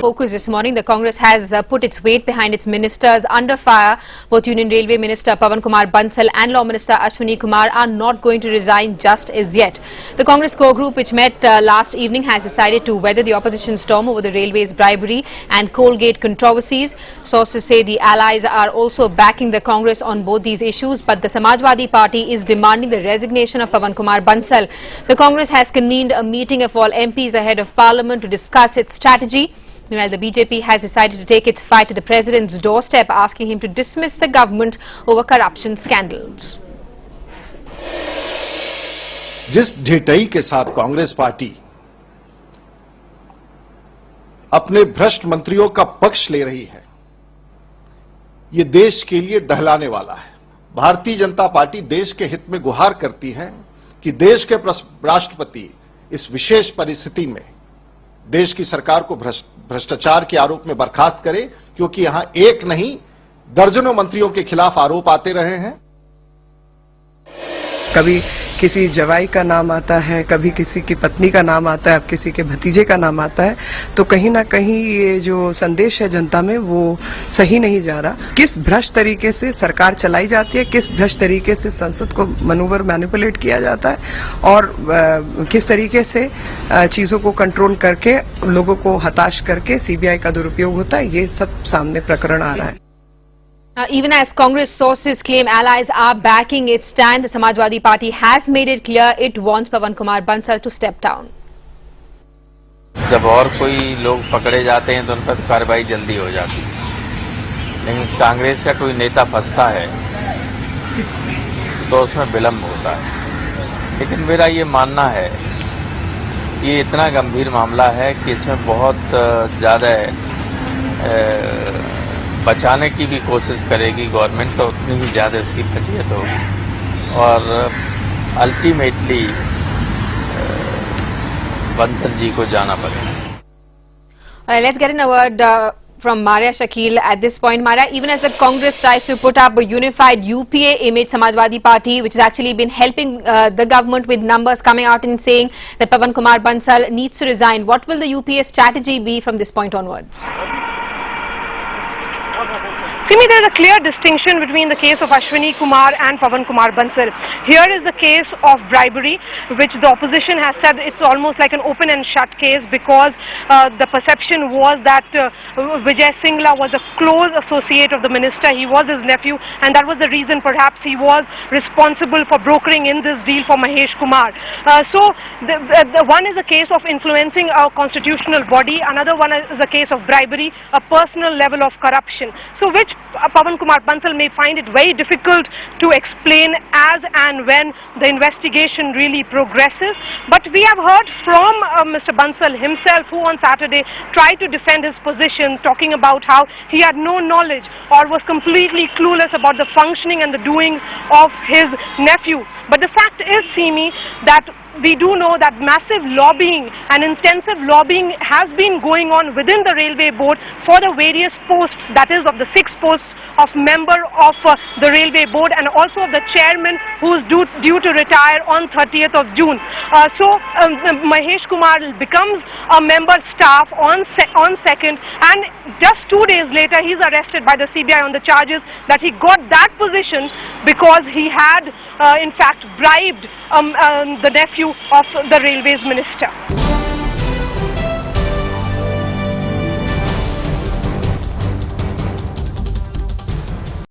focus this morning. The Congress has put its weight behind its ministers under fire. Both Union Railway Minister Pawan Kumar Bansal and Law Minister Ashwini Kumar are not going to resign just as yet. The Congress core group, which met last evening, has decided to weather the opposition storm over the railway's bribery and coal gate controversies. Sources say the allies are also backing the Congress on both these issues, but the Samajwadi Party is demanding the resignation of Pawan Kumar Bansal. The Congress has convened a meeting of all MPs ahead of Parliament to discuss its strategy. Meanwhile, the BJP has decided to take its fight to the President's doorstep, asking him to dismiss the government over corruption scandals. जिस ढिठाई के साथ Congress party अपने भ्रष्ट मंत्रियों का पक्ष ले रही है, ये देश के लिए दहलाने वाला है। भारतीय जनता पार्टी देश के हित में गुहार करती है कि देश के राष्ट्रपति इस विशेष परिस्थिति में देश की सरकार को भ्रष्टाचार के आरोप में बर्खास्त करे, क्योंकि यहां एक नहीं दर्जनों मंत्रियों के खिलाफ आरोप आते रहे हैं। कभी किसी जवाई का नाम आता है, कभी किसी की पत्नी का नाम आता है, अब किसी के भतीजे का नाम आता है, तो कहीं ना कहीं ये जो संदेश है जनता में वो सही नहीं जा रहा। किस भ्रष्ट तरीके से सरकार चलाई जाती है, किस भ्रष्ट तरीके से संसद को मनूवर मैनिपुलेट किया जाता है और किस तरीके से चीजों को कंट्रोल करके लोगों को हताश करके सीबीआई का दुरुपयोग होता है, ये सब सामने प्रकरण आ रहा है। Even as Congress sources claim allies are backing its stand, the Samajwadi Party has made it clear it wants Pawan Kumar Bansal to step down. जब और कोई लोग पकड़े जाते हैं तो उन पर कार्रवाई जल्दी हो जाती है, लेकिन कांग्रेस का कोई नेता फंसता है तो उसमें विलंब होता है। लेकिन मेरा ये मानना है कि ये इतना गंभीर मामला है कि इसमें बहुत ज़्यादा बचाने की भी कोशिश करेगी गवर्नमेंट, तो उतनी ही ज़्यादा उसकी फजीहत होगी और अल्टीमेटली बंसल जी को जाना पड़ेगा। Let's get in a word from Maria Shakil at this point. Maria, even as the Congress tries to put up a unified UPA image, Samajwadi Party, which has actually been helping the government with numbers coming out and saying that Pawan Kumar Bansal needs to resign, what will the UPA strategy be from this point onwards? To me, there is a clear distinction between the case of Ashwini Kumar and Pawan Kumar Bansal. Here is the case of bribery, which the opposition has said it's almost like an open and shut case because the perception was that Vijay Singla was a close associate of the minister. He was his nephew, and that was the reason perhaps he was responsible for brokering in this deal for Mahesh Kumar. So the one is a case of influencing a constitutional body, another one is a case of bribery, a personal level of corruption. So which Pawan Kumar Bansal may find it very difficult to explain as and when the investigation really progresses. But we have heard from Mr. Bansal himself, who on Saturday tried to defend his position, talking about how he had no knowledge or was completely clueless about the functioning and the doings of his nephew. But the fact is, Simi, that we do know that massive lobbying and intensive lobbying has been going on within the railway board for the various posts, that is of the 6 posts of member of the railway board and also of the chairman who is due to retire on 30th of June. So Mahesh Kumar becomes a member staff on 2nd, and just 2 days later he is arrested by the CBI on the charges that he got that position because he had in fact bribed the nephew of the railways minister.